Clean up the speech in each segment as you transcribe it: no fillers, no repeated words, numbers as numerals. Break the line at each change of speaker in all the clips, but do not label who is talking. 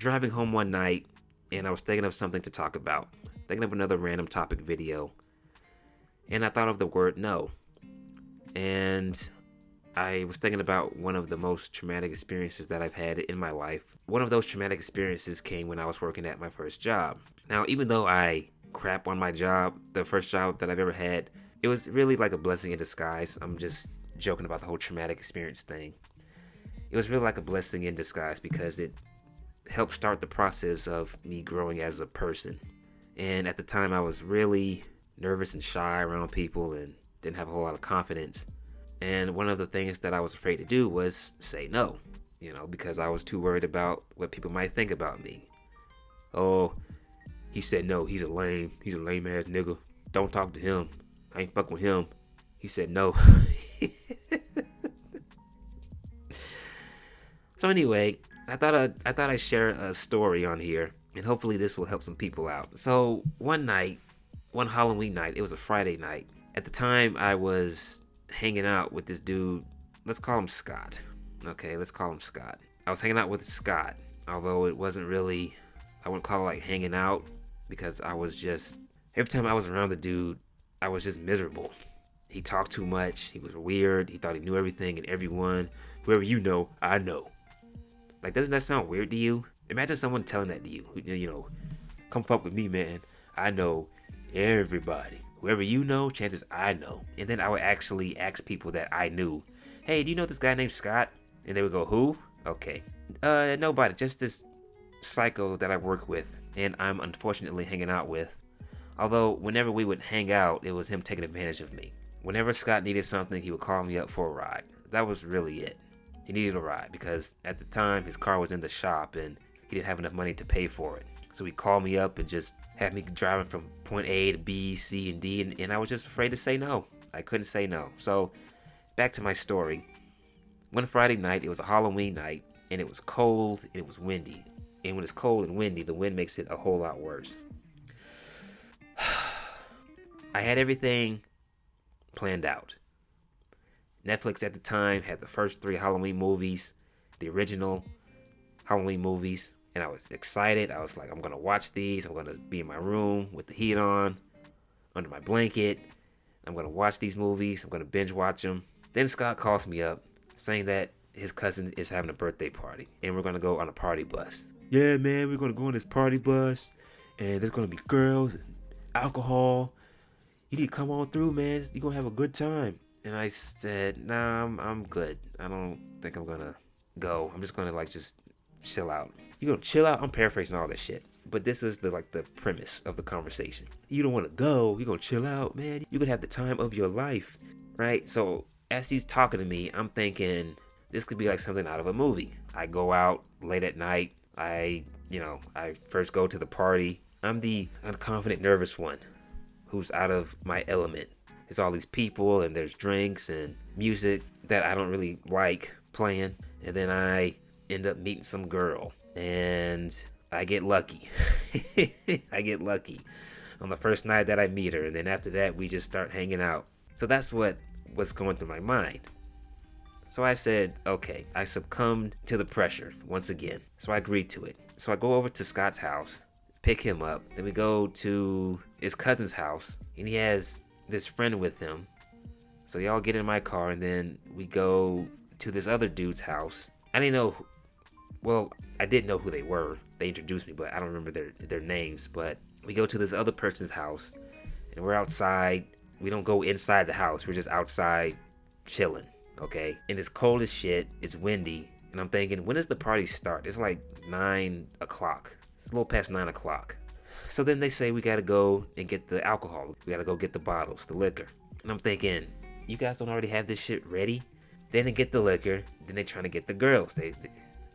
driving home one night and I was thinking of something to talk about, thinking of another random topic video, and I thought of the word no. And I was thinking about one of the most traumatic experiences that I've had in my life. One of those traumatic experiences came when I was working at my first job. Now, even though I crap on my job, the first job that I've ever had, it was really like a blessing in disguise. I'm just joking about the whole traumatic experience thing. It was really like a blessing in disguise because it helped start the process of me growing as a person. And at the time, I was really nervous and shy around people and didn't have a whole lot of confidence. And one of the things that I was afraid to do was say no, because I was too worried about what people might think about me. Oh, he said no, he's a lame ass nigga. Don't talk to him. I ain't fuck with him. He said no. So anyway, I thought I'd share a story on here, and hopefully this will help some people out. So one Halloween night, it was a Friday night. At the time, I was hanging out with this dude. Let's call him Scott. Okay, let's call him Scott. I was hanging out with Scott, although it wasn't really, I wouldn't call it like hanging out, because I was just, every time I was around the dude, I was just miserable. He talked too much. He was weird. He thought he knew everything and everyone. Whoever you know, I know. Like, doesn't that sound weird to you? Imagine someone telling that to you. Come fuck with me, man. I know everybody. Whoever you know, chances I know. And then I would actually ask people that I knew, hey, do you know this guy named Scott? And they would go, who? Okay. Nobody. Just this psycho that I work with and I'm unfortunately hanging out with. Although, whenever we would hang out, it was him taking advantage of me. Whenever Scott needed something, he would call me up for a ride. That was really it. He needed a ride because at the time, his car was in the shop and he didn't have enough money to pay for it. So he'd call me up and just have me driving from point A to B, C, and D, and I was just afraid to say no. I couldn't say no. So, back to my story. One Friday night, it was a Halloween night, and it was cold and it was windy. And when it's cold and windy, the wind makes it a whole lot worse. I had everything planned out. Netflix at the time had the first 3 Halloween movies, the original Halloween movies, and I was excited. I was like, I'm going to watch these. I'm going to be in my room with the heat on, under my blanket. I'm going to watch these movies. I'm going to binge watch them. Then Scott calls me up saying that his cousin is having a birthday party, and we're going to go on a party bus. Yeah, man, we're going to go on this party bus, and there's going to be girls and alcohol. You need to come on through, man. You're going to have a good time. And I said, nah, I'm good. I don't think I'm going to go. I'm just going to just chill out. You going to chill out? I'm paraphrasing all that shit. But this is the premise of the conversation. You don't want to go. You're going to chill out, man. You could have the time of your life, right? So as he's talking to me, I'm thinking this could be like something out of a movie. I go out late at night. I first go to the party. I'm the unconfident, nervous one who's out of my element. There's all these people and there's drinks and music that I don't really like playing. And then I end up meeting some girl and I get lucky. I get lucky on the first night that I meet her. And then after that, we just start hanging out. So that's what was going through my mind. So I said, okay, I succumbed to the pressure once again. So I agreed to it. So I go over to Scott's house, pick him up. Then we go to his cousin's house and he has this friend with him. So y'all get in my car and then we go to this other dude's house. I didn't know, I did know who they were. They introduced me, but I don't remember their names. But we go to this other person's house and we're outside. We don't go inside the house. We're just outside chilling, okay? And it's cold as shit. It's windy. And I'm thinking, when does the party start? It's like 9 o'clock. It's a little past 9 o'clock. So then they say we gotta go and get the alcohol. We gotta go get the bottles, the liquor. And I'm thinking, you guys don't already have this shit ready? Then they get the liquor. Then they're trying to get the girls.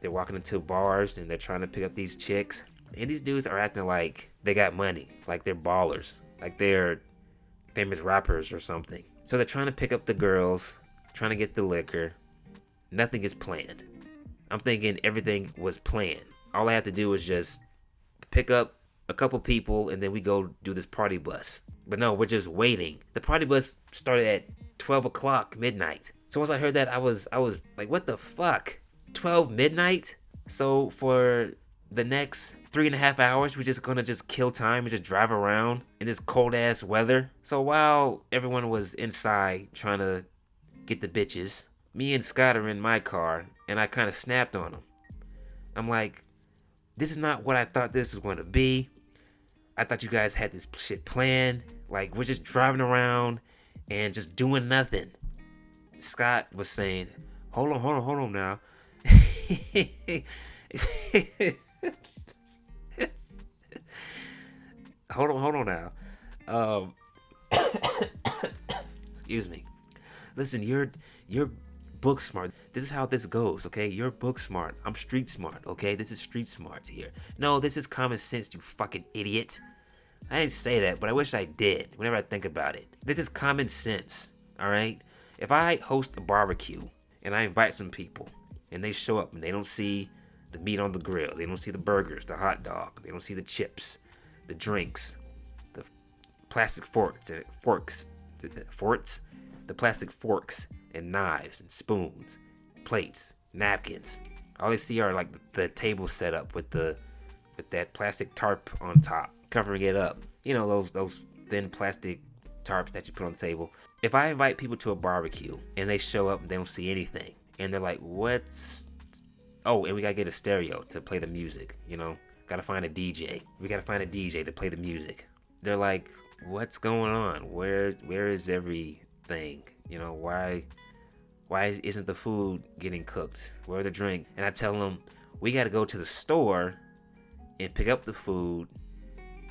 They're walking into bars and they're trying to pick up these chicks. And these dudes are acting like they got money. Like they're ballers. Like they're famous rappers or something. So they're trying to pick up the girls, trying to get the liquor. Nothing is planned. I'm thinking everything was planned. All I have to do is just pick up a couple people and then we go do this party bus. But no, we're just waiting. The party bus started at 12 o'clock midnight. So once I heard that, I was like, what the fuck? 12 midnight? So for the next 3.5 hours, we're just gonna just kill time and just drive around in this cold ass weather. So while everyone was inside trying to get the bitches, me and Scott are in my car, and I kind of snapped on him. I'm like, this is not what I thought this was going to be. I thought you guys had this shit planned. Like, we're just driving around and just doing nothing. Scott was saying, hold on now. hold on now. Um, excuse me. Listen, you're book smart. This is how this goes, okay? You're book smart. I'm street smart, okay? This is street smarts here. No, this is common sense, you fucking idiot. I didn't say that, but I wish I did whenever I think about it. This is common sense, all right? If I host a barbecue and I invite some people and they show up and they don't see the meat on the grill, they don't see the burgers, the hot dog, they don't see the chips, the drinks, the plastic forks, the plastic forks and knives and spoons, plates, napkins. All they see are like the table set up with that plastic tarp on top, covering it up. You know, those thin plastic tarps that you put on the table. If I invite people to a barbecue and they show up and they don't see anything, and they're like, what's... Oh, and we gotta get a stereo to play the music, you know? Gotta find a DJ. We gotta find a DJ to play the music. They're like, what's going on? Where is everything? You know, why isn't the food getting cooked? Where are the drink? And I tell them, we gotta go to the store and pick up the food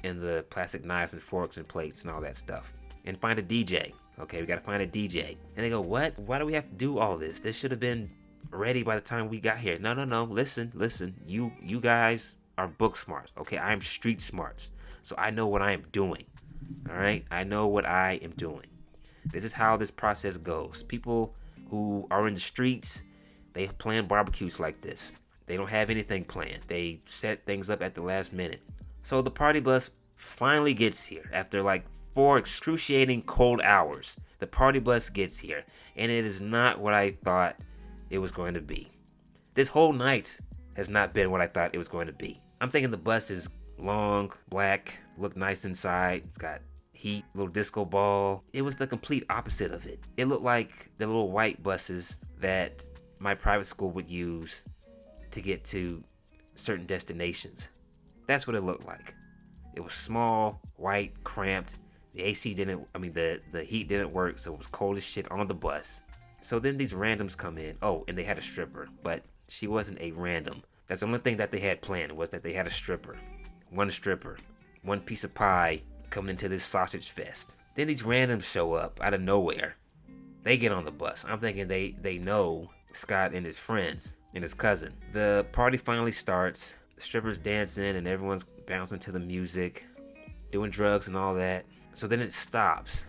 and the plastic knives and forks and plates and all that stuff. And find a DJ. Okay, we gotta find a DJ. And they go, what? Why do we have to do all this? This should have been ready by the time we got here. No. Listen. You guys are book smarts. Okay, I am street smarts. So I know what I am doing. Alright? I know what I am doing. This is how this process goes. People who are in the streets, they plan barbecues like this. They don't have anything planned. They set things up at the last minute. So the party bus finally gets here after like 4 excruciating cold hours. The party bus gets here, and it is not what I thought it was going to be. This whole night has not been what I thought it was going to be. I'm thinking the bus is long, black, look nice inside. It's got heat, little disco ball. It was the complete opposite of it. It looked like the little white buses that my private school would use to get to certain destinations. That's what it looked like. It was small, white, cramped. The the heat didn't work, so it was cold as shit on the bus. So then these randoms come in. Oh, and they had a stripper, but she wasn't a random. That's the only thing that they had planned, was that they had a stripper. One stripper, one piece of pie coming into this sausage fest. Then these randoms show up out of nowhere. They get on the bus. I'm thinking they know Scott and his friends and his cousin. The party finally starts. The strippers dancing and everyone's bouncing to the music, doing drugs and all that. So then it stops.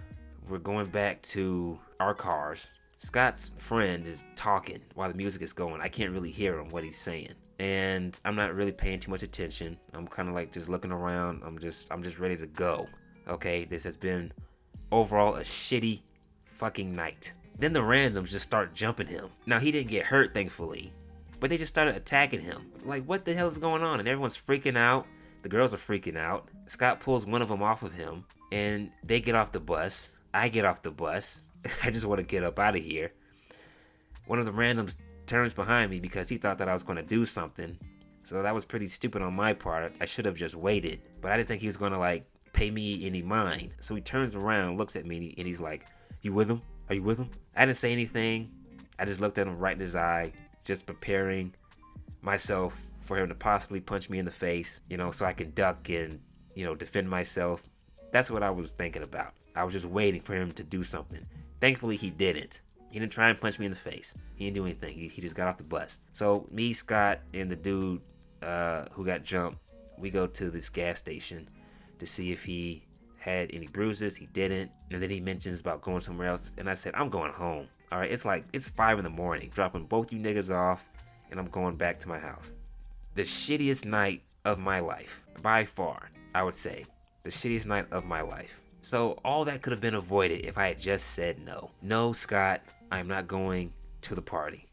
We're going back to our cars. Scott's friend is talking while the music is going. I can't really hear him, what he's saying. And I'm not really paying too much attention. I'm kind of like just looking around. I'm just ready to go. Okay, this has been overall a shitty fucking night. Then the randoms just start jumping him. Now he didn't get hurt, thankfully, but they just started attacking him. Like, what the hell is going on? And everyone's freaking out. The girls are freaking out. Scott pulls one of them off of him, and they get off the bus. I get off the bus. I just want to get up out of here. One of the randoms turns behind me because he thought that I was going to do something. So that was pretty stupid on my part. I should have just waited. But I didn't think he was going to, like, pay me any mind. So he turns around, looks at me, and he's like, "You with him? Are you with him?" I didn't say anything. I just looked at him right in his eye, just preparing myself for him to possibly punch me in the face, you know, so I can duck and, you know, defend myself. That's what I was thinking about. I was just waiting for him to do something. Thankfully, he didn't. He didn't try and punch me in the face. He didn't do anything. He just got off the bus. So me, Scott, and the dude who got jumped, we go to this gas station to see if he had any bruises. He didn't. And then he mentions about going somewhere else. And I said, I'm going home. All right, it's 5 a.m, dropping both you niggas off, and I'm going back to my house. The shittiest night of my life, by far, I would say. The shittiest night of my life. So all that could have been avoided if I had just said no. No, Scott, I'm not going to the party.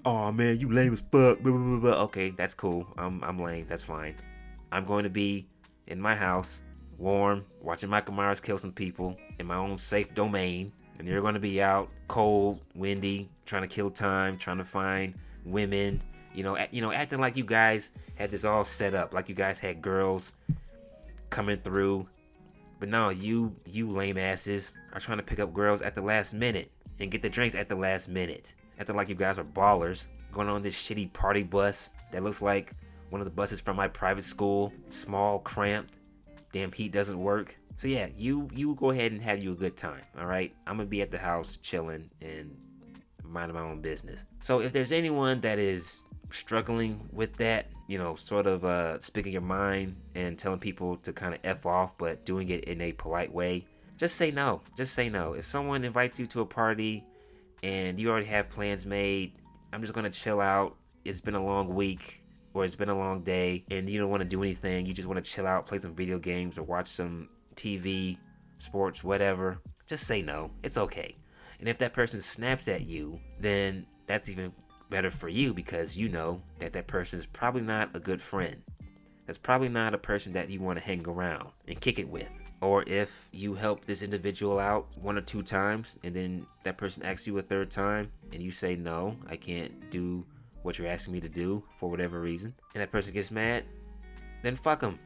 oh man, you lame as fuck. Blah, blah, blah, blah. Okay, that's cool. I'm lame. That's fine. I'm going to be in my house, warm, watching Michael Myers kill some people in my own safe domain. And you're going to be out, cold, windy, trying to kill time, trying to find women. Acting like you guys had this all set up, like you guys had girls coming through. But no, you lame asses are trying to pick up girls at the last minute and get the drinks at the last minute. Acting like you guys are ballers, going on this shitty party bus that looks like one of the buses from my private school, small, cramped, damn heat doesn't work. So yeah, you go ahead and have you a good time, all right? I'm gonna be at the house chilling and minding my own business. So if there's anyone that is struggling with that, sort of speaking your mind and telling people to kind of F off, but doing it in a polite way, just say no. Just say no. If someone invites you to a party and you already have plans made, I'm just gonna chill out. It's been a long week, or it's been a long day, and you don't want to do anything. You just want to chill out, play some video games, or watch some TV, sports, whatever. Just say no. It's okay. And if that person snaps at you, then that's even better for you, because you know that person is probably not a good friend. That's probably not a person that you want to hang around and kick it with. Or if you help this individual out 1 or 2 times, and then that person asks you a 3rd time, and you say, no, I can't do what you're asking me to do for whatever reason, and that person gets mad, then fuck them.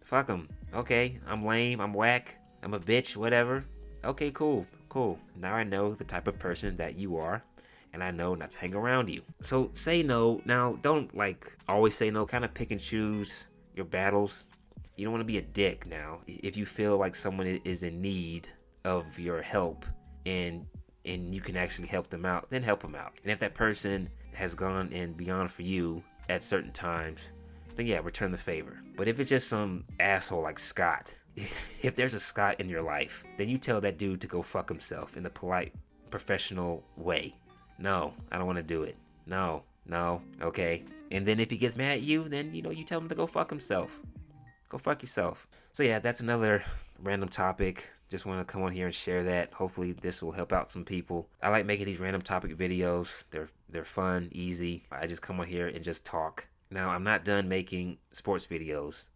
Fuck them. Okay, I'm lame, I'm whack, I'm a bitch, whatever. Okay, cool. Now I know the type of person that you are, and I know not to hang around you. So say no. Now, don't always say no. Kind of pick and choose your battles. You don't want to be a dick now. If you feel like someone is in need of your help and you can actually help them out, then help them out. And if that person has gone and beyond for you at certain times, then yeah, return the favor. But if it's just some asshole like Scott, if there's a Scott in your life, then you tell that dude to go fuck himself in a polite, professional way. No, I don't want to do it. No, okay. And then if he gets mad at you, then you tell him to go fuck himself. Go fuck yourself. So yeah, that's another random topic. Just want to come on here and share that. Hopefully this will help out some people. I like making these random topic videos. They're fun, easy. I just come on here and just talk. Now, I'm not done making sports videos,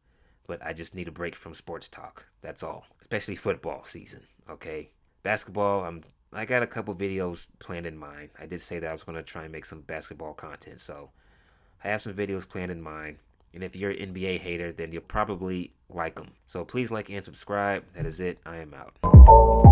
but I just need a break from sports talk. That's all. Especially football season, okay? Basketball, I got a couple videos planned in mind. I did say that I was going to try and make some basketball content, so I have some videos planned in mind. And if you're an NBA hater, then you'll probably like them. So please like and subscribe. That is it. I am out.